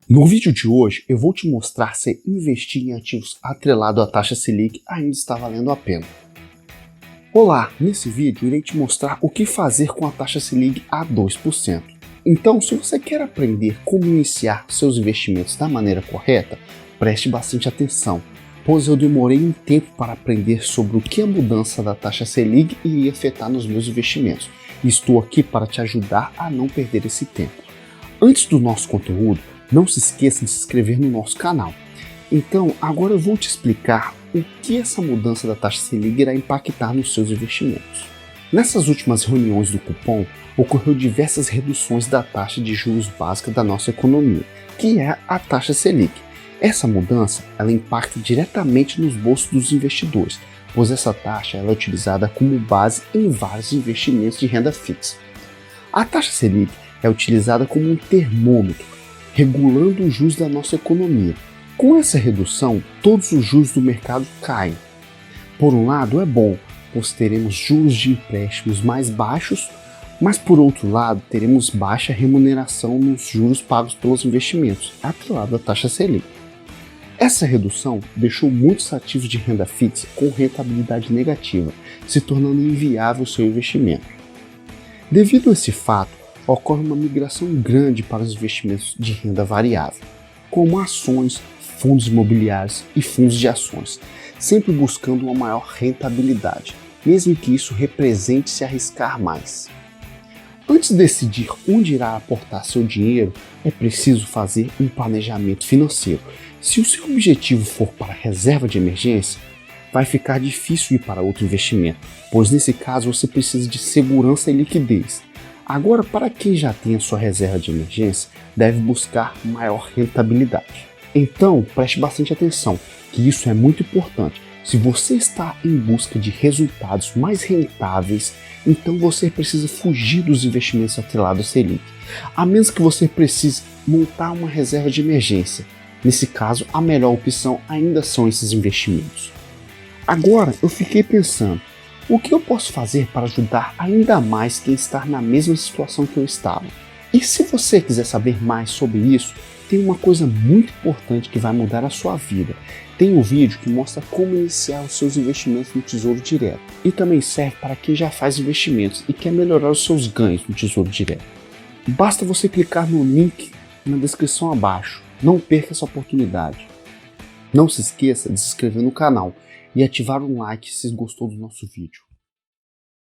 No vídeo de hoje eu vou te mostrar se investir em ativos atrelado à taxa Selic ainda está valendo a pena. Olá, nesse vídeo irei te mostrar o que fazer com a taxa Selic a 2%. Então, se você quer aprender como iniciar seus investimentos da maneira correta, preste bastante atenção, pois eu demorei um tempo para aprender sobre o que a mudança da taxa Selic iria afetar nos meus investimentos, e estou aqui para te ajudar a não perder esse tempo. Antes do nosso conteúdo, não se esqueça de se inscrever no nosso canal. Então, agora eu vou te explicar o que essa mudança da taxa Selic irá impactar nos seus investimentos. Nessas últimas reuniões do cupom, ocorreu diversas reduções da taxa de juros básica da nossa economia, que é a taxa Selic. Essa mudança ela impacta diretamente nos bolsos dos investidores, pois essa taxa ela é utilizada como base em vários investimentos de renda fixa. A taxa Selic é utilizada como um termômetro, regulando os juros da nossa economia. Com essa redução, todos os juros do mercado caem. Por um lado é bom, pois teremos juros de empréstimos mais baixos, mas por outro lado teremos baixa remuneração nos juros pagos pelos investimentos, atrelado à taxa Selic. Essa redução deixou muitos ativos de renda fixa com rentabilidade negativa, se tornando inviável o seu investimento. Devido a esse fato, ocorre uma migração grande para os investimentos de renda variável, como ações, fundos imobiliários e fundos de ações, sempre buscando uma maior rentabilidade, mesmo que isso represente se arriscar mais. Antes de decidir onde irá aportar seu dinheiro, é preciso fazer um planejamento financeiro. Se o seu objetivo for para reserva de emergência, vai ficar difícil ir para outro investimento, pois nesse caso você precisa de segurança e liquidez. Agora, para quem já tem a sua reserva de emergência, deve buscar maior rentabilidade. Então, preste bastante atenção, que isso é muito importante. Se você está em busca de resultados mais rentáveis, então você precisa fugir dos investimentos atrelados à Selic, a menos que você precise montar uma reserva de emergência. Nesse caso, a melhor opção ainda são esses investimentos. Agora, eu fiquei pensando, o que eu posso fazer para ajudar ainda mais quem está na mesma situação que eu estava? E se você quiser saber mais sobre isso, tem uma coisa muito importante que vai mudar a sua vida. Tem um vídeo que mostra como iniciar os seus investimentos no Tesouro Direto. E também serve para quem já faz investimentos e quer melhorar os seus ganhos no Tesouro Direto. Basta você clicar no link na descrição abaixo. Não perca essa oportunidade. Não se esqueça de se inscrever no canal e ativar um like se gostou do nosso vídeo.